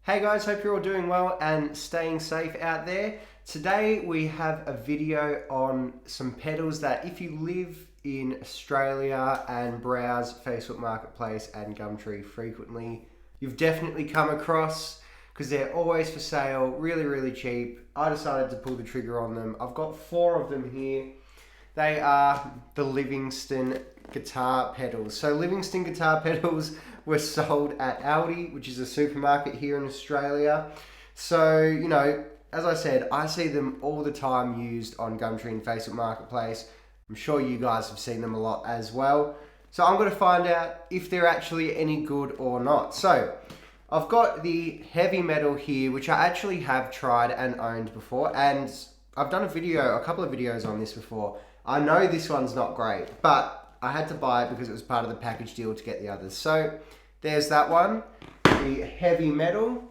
Hey guys, hope you're all doing well and staying safe out there. Today we have a video on some pedals that if you live in Australia and browse Facebook Marketplace and Gumtree frequently, you've definitely come across because they're always for sale, really cheap. I decided to pull the trigger on them. I've got 4 of them here. They are the Livingstone guitar pedals. So Livingstone guitar pedals were sold at Aldi, which is a supermarket here in Australia. So, you know, as I said, I see them all the time used on Gumtree and Facebook Marketplace. I'm sure you guys have seen them a lot as well. So I'm going to find out if they're actually any good or not. So I've got the heavy metal here, which I actually have tried and owned before. And I've done a couple of videos on this before. I know this one's not great, but I had to buy it because it was part of the package deal to get the others. So there's that one, the heavy metal.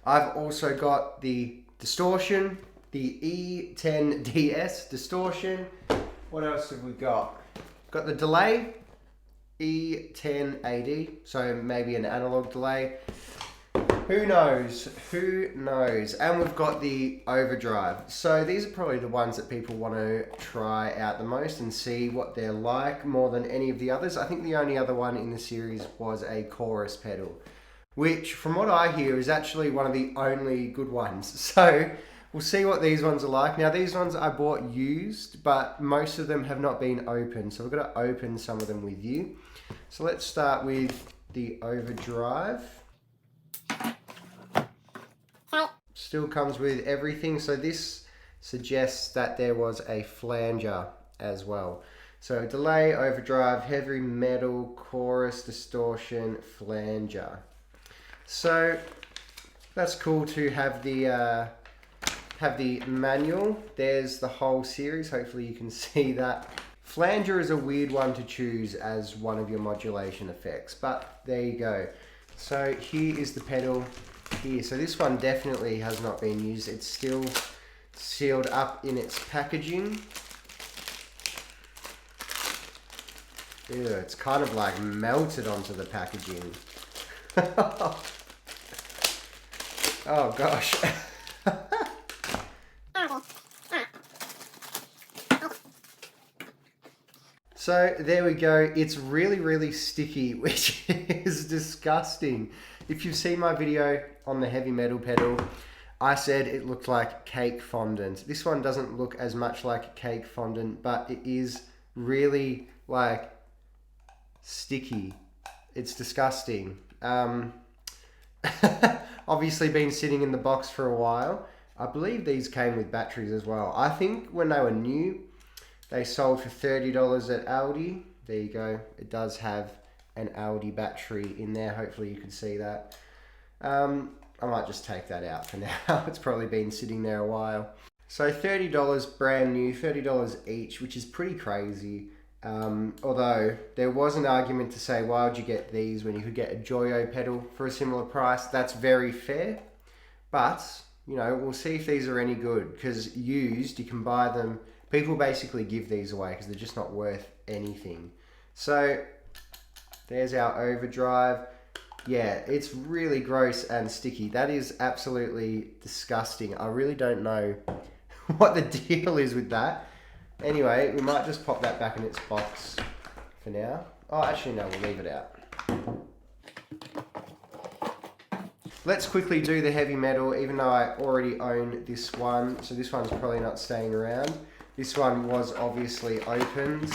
I've also got the distortion, the E10DS distortion. What else have we got? Got the delay, E10AD, so maybe an analog delay. Who knows? Who knows? And we've got the overdrive. So these are probably the ones that people want to try out the most and see what they're like more than any of the others. I think the only other one in the series was a chorus pedal, which from what I hear is actually one of the only good ones. So we'll see what these ones are like. Now these ones I bought used, but most of them have not been opened. So we're going to open some of them with you. So let's start with the overdrive. Still comes with everything, so this suggests that there was a flanger as well. So delay, overdrive, heavy metal, chorus, distortion, flanger. So that's cool to have the manual. There's the whole series. Hopefully you can see that. Flanger is a weird one to choose as one of your modulation effects, but there you go. So here is the pedal. Here, so this one definitely has not been used. It's still sealed up in its packaging. Ew, it's kind of like melted onto the packaging. Oh gosh. So there we go. It's really sticky, which is disgusting. If you've seen my video on the heavy metal pedal, I said it looked like cake fondant. This one doesn't look as much like cake fondant, but it is really like sticky. It's disgusting. Obviously been sitting in the box for a while. I believe these came with batteries as well. I think when they were new, they sold for $30 at Aldi. There you go. It does have an Aldi battery in there. Hopefully you can see that. I might just take that out for now. It's probably been sitting there a while. So $30 brand new, $30 each, which is pretty crazy. Although there was an argument to say, why would you get these when you could get a Joyo pedal for a similar price? That's very fair. But, you know, we'll see if these are any good, because used, you can buy them. People basically give these away because they're just not worth anything. So there's our overdrive. Yeah, it's really gross and sticky. That is absolutely disgusting. I really don't know what the deal is with that. Anyway, we might just pop that back in its box for now. Oh, actually no, we'll leave it out. Let's quickly do the heavy metal, even though I already own this one. So this one's probably not staying around. This one was obviously opened.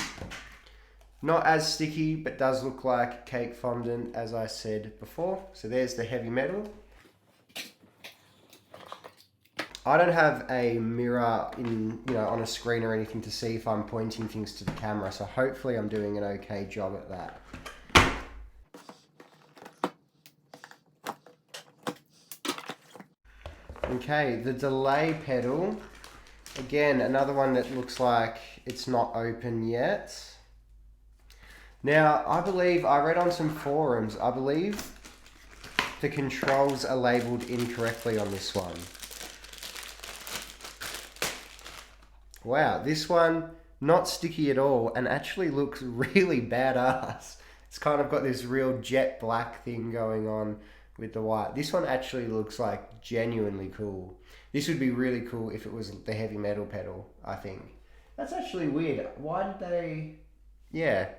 Not as sticky, but does look like cake fondant, as I said before. So there's the heavy metal. I don't have a mirror on a screen or anything to see if I'm pointing things to the camera, so hopefully I'm doing an okay job at that. Okay, the delay pedal. Again, another one that looks like it's not open yet. Now, I read on some forums, I believe the controls are labeled incorrectly on this one. Wow, this one, not sticky at all and actually looks really badass. It's kind of got this real jet black thing going on with the white. This one actually looks like genuinely cool. This would be really cool if it was the heavy metal pedal, I think. That's actually weird. Why did they... Yeah,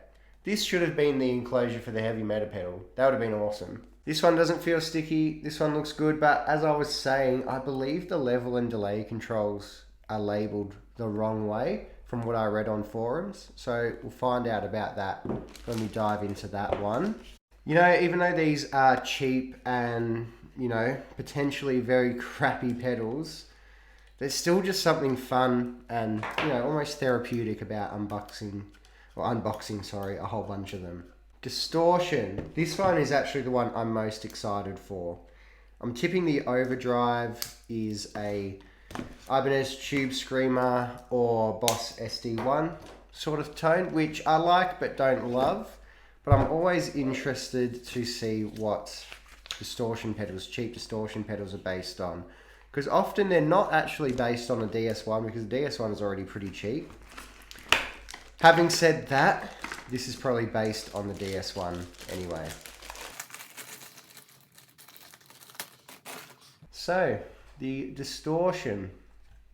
this should have been the enclosure for the heavy metal pedal. That would have been awesome. This one doesn't feel sticky. This one looks good, but as I was saying, I believe the level and delay controls are labeled the wrong way from what I read on forums. So we'll find out about that when we dive into that one. You know, even though these are cheap and, you know, potentially very crappy pedals, there's still just something fun and, you know, almost therapeutic about unboxing a whole bunch of them. Distortion. This one is actually the one I'm most excited for. I'm tipping the Overdrive is a Ibanez Tube Screamer or Boss SD1 sort of tone, which I like but don't love. But I'm always interested to see what distortion pedals, cheap distortion pedals are based on. Because often they're not actually based on a DS1 because the DS1 is already pretty cheap. Having said that, this is probably based on the DS1 anyway. So, the distortion,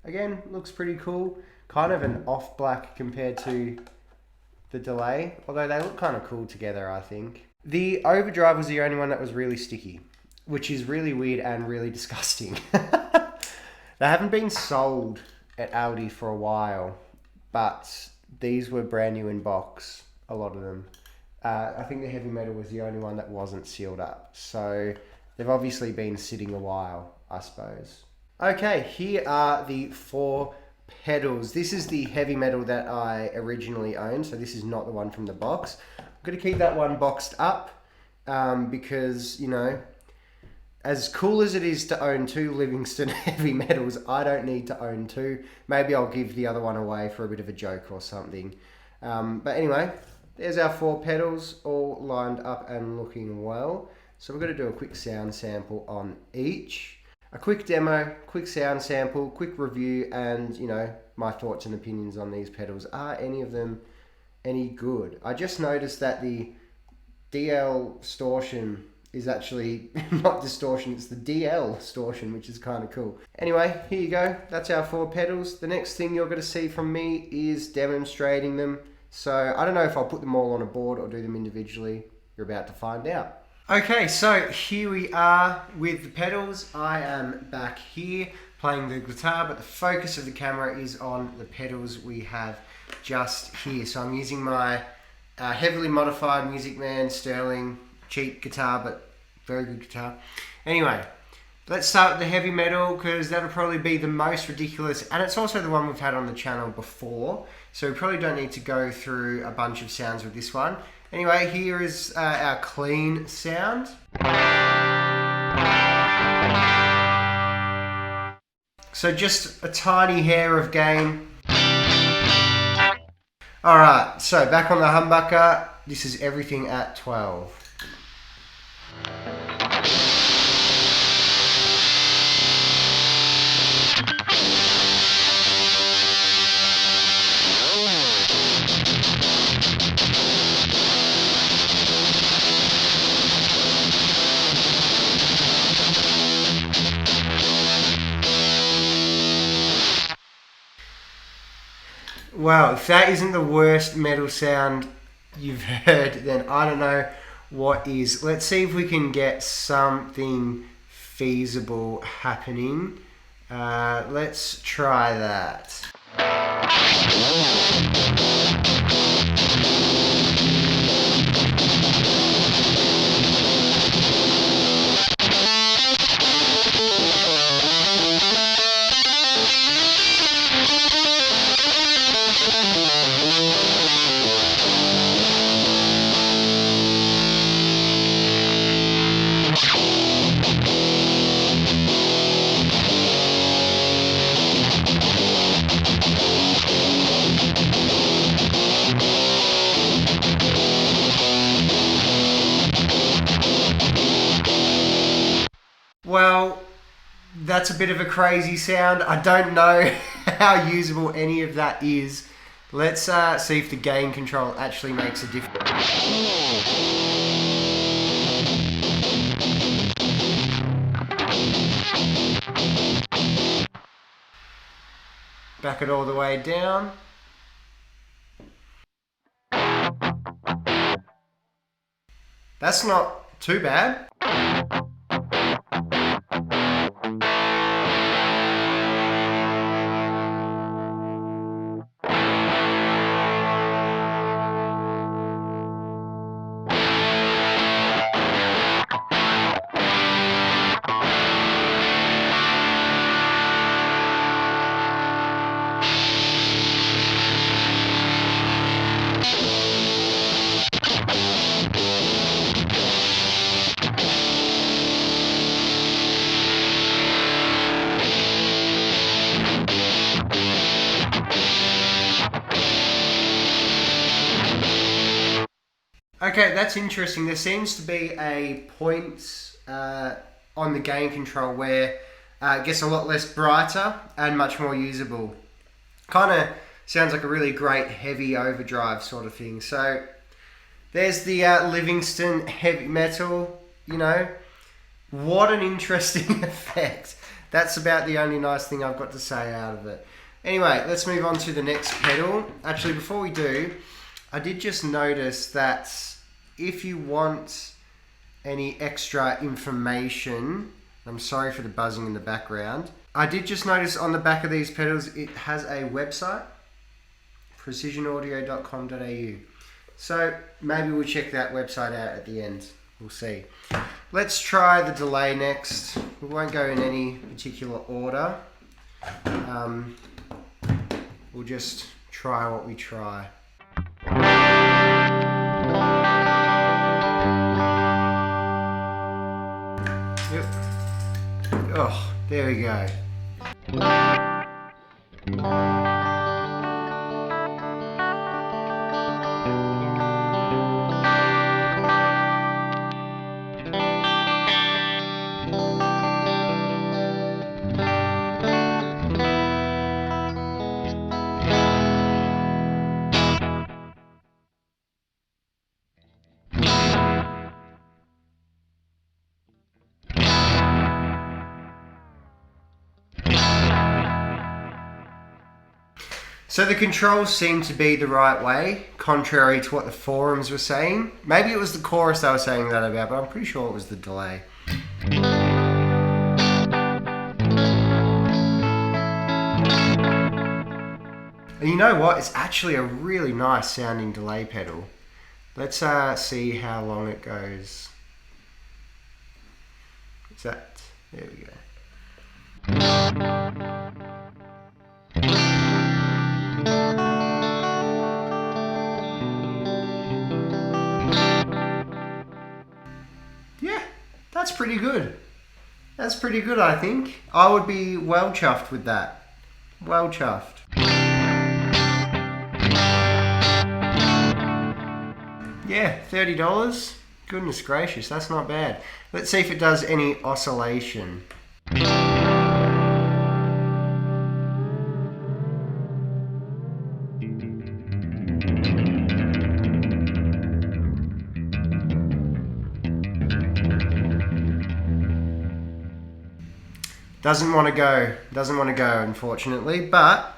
again, looks pretty cool. Kind of an off black compared to the delay, although they look kind of cool together, I think. The Overdrive was the only one that was really sticky, which is really weird and really disgusting. They haven't been sold at Aldi for a while, but these were brand new in box, a lot of them. I think the heavy metal was the only one that wasn't sealed up. So they've obviously been sitting a while, I suppose. Okay, here are the 4 pedals. This is the heavy metal that I originally owned, so this is not the one from the box. I'm going to keep that one boxed up because, you know, as cool as it is to own 2 Livingstone heavy metals, I don't need to own 2. Maybe I'll give the other one away for a bit of a joke or something. But anyway, there's our 4 pedals all lined up and looking well. So we're going to do a quick sound sample on each. A quick demo, quick sound sample, quick review, and, you know, my thoughts and opinions on these pedals. Are any of them any good? I just noticed that the DL distortion is actually not distortion, it's the DL distortion, which is kind of cool. Anyway, here you go. That's our 4 pedals. The next thing you're going to see from me is demonstrating them. So I don't know if I'll put them all on a board or do them individually. You're about to find out. Okay, so here we are with the pedals. I am back here playing the guitar, but the focus of the camera is on the pedals we have just here. So I'm using my heavily modified Music Man Sterling cheap guitar, but very good guitar. Anyway, let's start with the heavy metal because that'll probably be the most ridiculous, and it's also the one we've had on the channel before, so we probably don't need to go through a bunch of sounds with this one. Anyway, here is our clean sound. So just a tiny hair of gain. Alright, so back on the humbucker, this is everything at 12. Wow, if that isn't the worst metal sound you've heard, then I don't know what is. Let's see if we can get something feasible happening. Let's try that. Well, that's a bit of a crazy sound. I don't know how usable any of that is. Let's see if the gain control actually makes a difference. Back it all the way down. That's not too bad. Okay, that's interesting. There seems to be a point on the gain control where it gets a lot less brighter and much more usable. Kind of sounds like a really great heavy overdrive sort of thing. So there's the Livingstone heavy metal, you know. What an interesting effect. That's about the only nice thing I've got to say out of it. Anyway, let's move on to the next pedal. Actually, before we do, I did just notice that if you want any extra information, I'm sorry for the buzzing in the background. I did just notice on the back of these pedals, it has a website, precisionaudio.com.au. So maybe we'll check that website out at the end. We'll see. Let's try the delay next. We won't go in any particular order. We'll just try what we try. Yep. Oh, there we go. So the controls seem to be the right way, contrary to what the forums were saying. Maybe it was the chorus they were saying that about, but I'm pretty sure it was the delay. And you know what? It's actually a really nice sounding delay pedal. Let's see how long it goes. Is that? There we go. Yeah, that's pretty good. That's pretty good, I think. I would be well chuffed with that. Well chuffed. Yeah, $30. Goodness gracious, that's not bad. Let's see if it does any oscillation. Doesn't want to go, unfortunately, but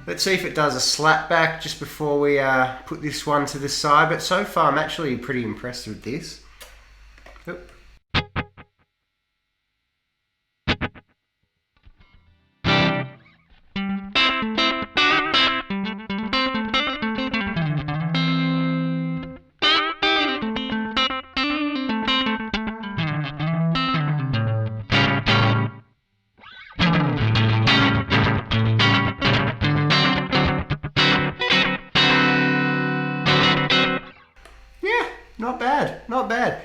let's see if it does a slap back just before we put this one to the side. But so far, I'm actually pretty impressed with this. Oop. Not bad, not bad.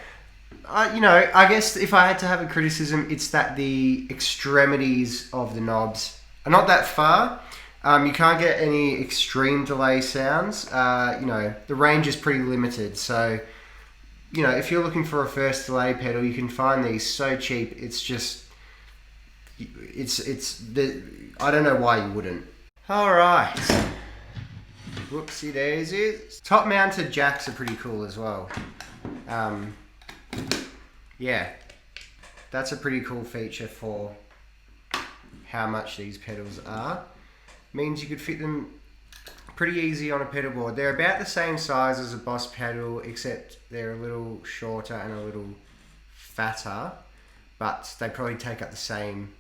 You know, I guess if I had to have a criticism, it's that the extremities of the knobs are not that far. You can't get any extreme delay sounds. You know, the range is pretty limited. So, you know, if you're looking for a first delay pedal, you can find these so cheap. It's just, I don't know why you wouldn't. All right. Whoopsie daisies. Top mounted jacks are pretty cool as well. Yeah, that's a pretty cool feature for how much these pedals are. Means you could fit them pretty easy on a pedal board. They're about the same size as a Boss pedal, except they're a little shorter and a little fatter, but they probably take up the same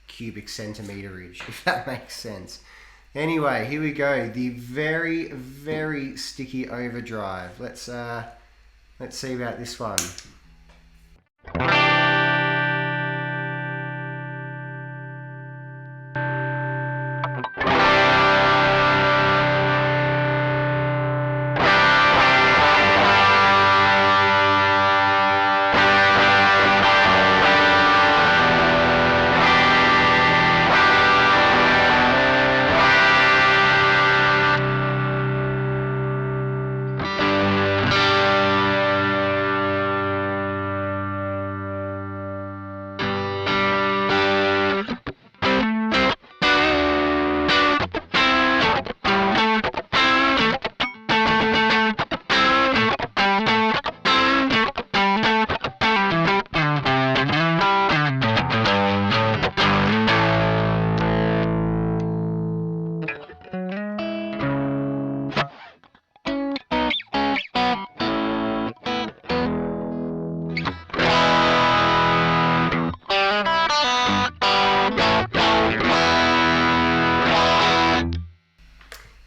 cubic centimeterage, if that makes sense. Anyway, here we go. The very, very sticky overdrive. Let's see about this one.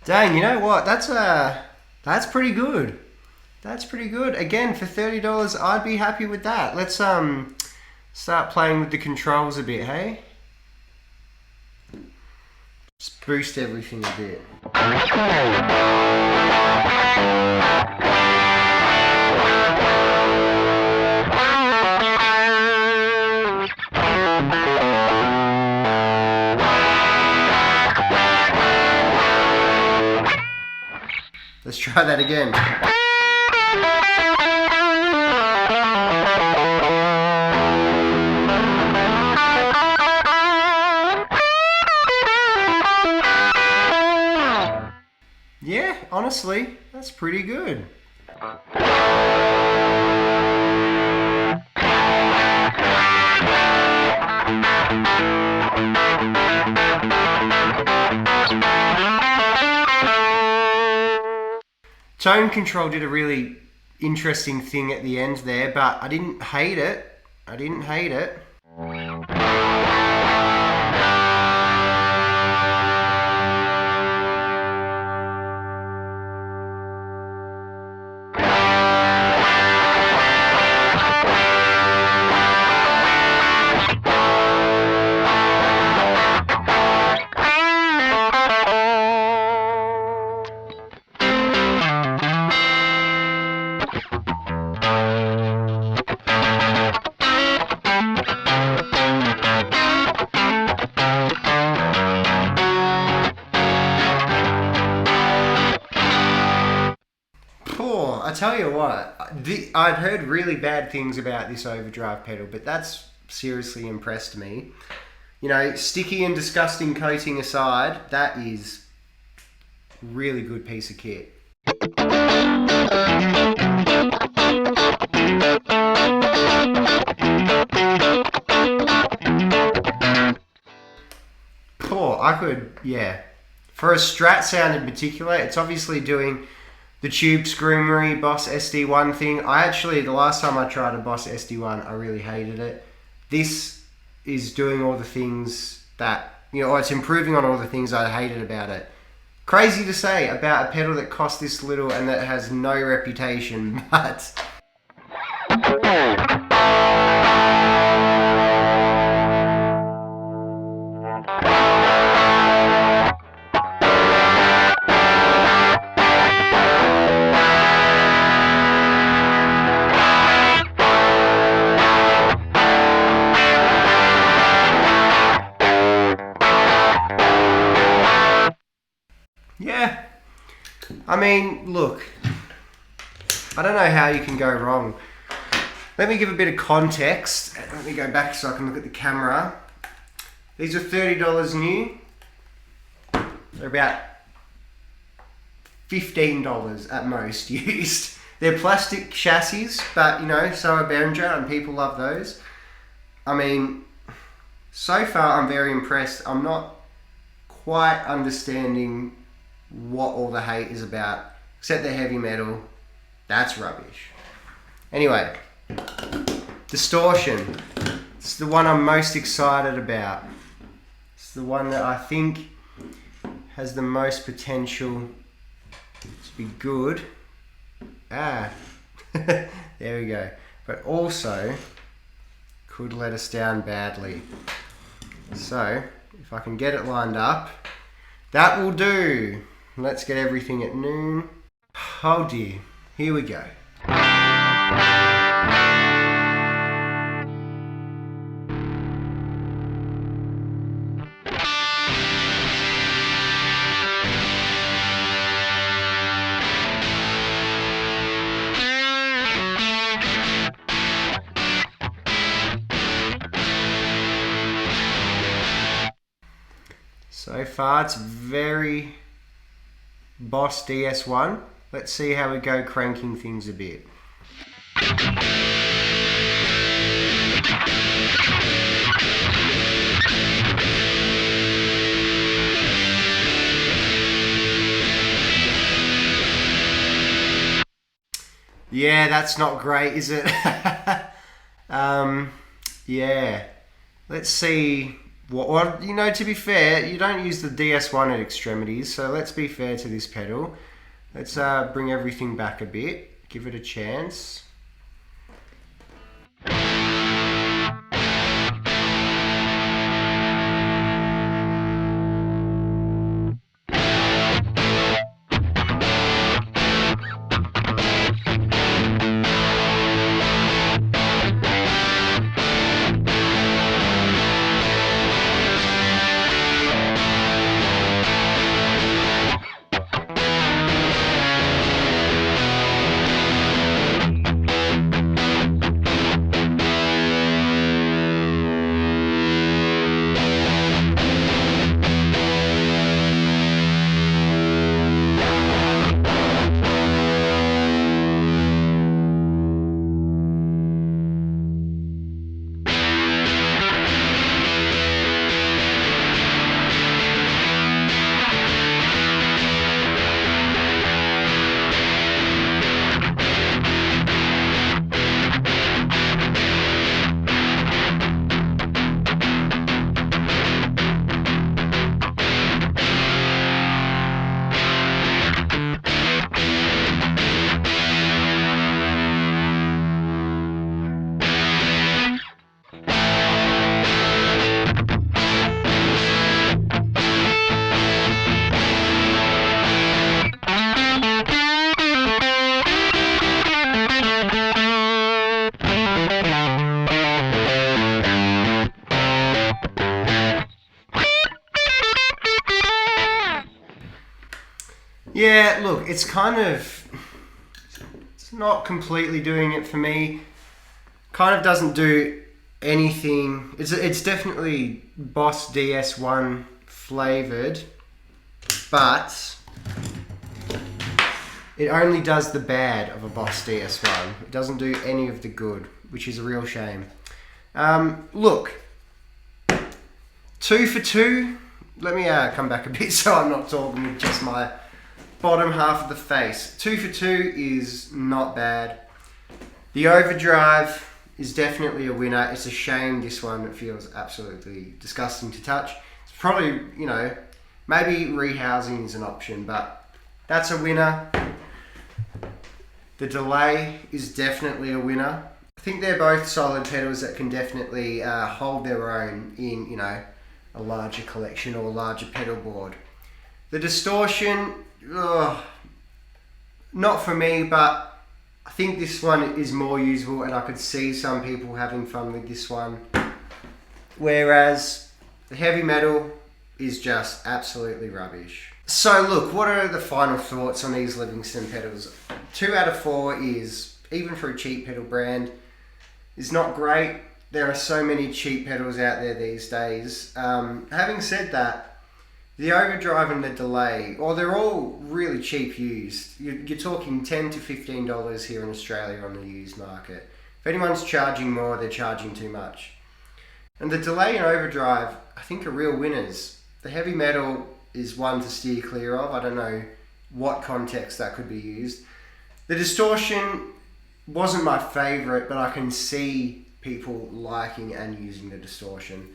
Dang, you know what? That's pretty good. That's pretty good. Again, for $30, I'd be happy with that. Let's start playing with the controls a bit, hey? Just boost everything a bit. Let's try that again. Yeah, honestly, that's pretty good. Tone control did a really interesting thing at the end there, but I didn't hate it. I didn't hate it. I tell you what, I've heard really bad things about this overdrive pedal, but that's seriously impressed me. You know, sticky and disgusting coating aside, that is really good piece of kit. Oh, I could, yeah. For a Strat sound in particular, it's obviously doing the Tube Screamery Boss SD1 thing. The last time I tried a Boss SD1, I really hated it. This is doing all the things that, you know, or it's improving on all the things I hated about it. Crazy to say about a pedal that costs this little and that has no reputation, but... Yeah, I mean, look, I don't know how you can go wrong. Let me give a bit of context. Let me go back so I can look at the camera. These are $30 new. They're about $15 at most used. They're plastic chassis, but you know, so are Behringer, and people love those. I mean, so far I'm very impressed. I'm not quite understanding what all the hate is about, except the heavy metal. That's rubbish. Anyway, distortion. It's the one I'm most excited about. It's the one that I think has the most potential to be good. There we go. But also could let us down badly. So if I can get it lined up, that will do. Let's get everything at noon. Oh dear, here we go. So far it's very Boss DS1. Let's see how we go cranking things a bit. Yeah, that's not great, is it? Yeah. Let's see. Well, you know, to be fair, you don't use the DS1 at extremities, so let's be fair to this pedal. Let's bring everything back a bit, give it a chance. Yeah, look, it's not completely doing it for me. Kind of doesn't do anything. It's definitely Boss DS1 flavored, but it only does the bad of a Boss DS1. It doesn't do any of the good, which is a real shame. Look, 2 for 2. Let me come back a bit so I'm not talking with just my bottom half of the face. 2 for 2 is not bad. The overdrive is definitely a winner. It's a shame this one feels absolutely disgusting to touch. It's probably, you know, maybe rehousing is an option, but that's a winner. The delay is definitely a winner. I think they're both solid pedals that can definitely hold their own in, you know, a larger collection or a larger pedal board. The distortion, not for me, but I think this one is more usable and I could see some people having fun with this one. Whereas the heavy metal is just absolutely rubbish. So look, what are the final thoughts on these Livingstone pedals? 2 out of 4 is, even for a cheap pedal brand, is not great. There are so many cheap pedals out there these days. Having said that, The overdrive and the delay, well, they're all really cheap used. You're talking $10 to $15 here in Australia on the used market. If anyone's charging more, they're charging too much. And the delay and overdrive, I think, are real winners. The heavy metal is one to steer clear of. I don't know what context that could be used. The distortion wasn't my favorite, but I can see people liking and using the distortion.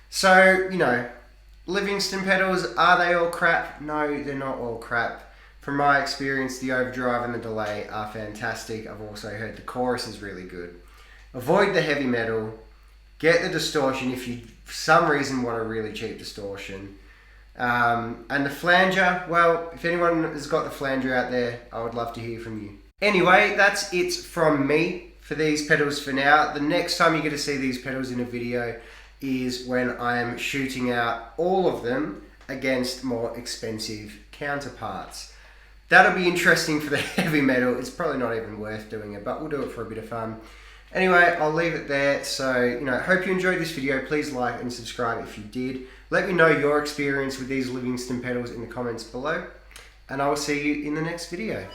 So, Livingstone pedals, are they all crap? No, they're not all crap. From my experience, the overdrive and the delay are fantastic. I've also heard the chorus is really good. Avoid the heavy metal. Get the distortion if you, for some reason, want a really cheap distortion. And the flanger, well, if anyone has got the flanger out there, I would love to hear from you. Anyway, that's it from me for these pedals for now. The next time you get to see these pedals in a video is when I am shooting out all of them against more expensive counterparts. That'll be interesting for the heavy metal. It's probably not even worth doing it, but we'll do it for a bit of fun. Anyway, I'll leave it there. So, hope you enjoyed this video. Please like and subscribe if you did. Let me know your experience with these Livingstone pedals in the comments below, and I will see you in the next video.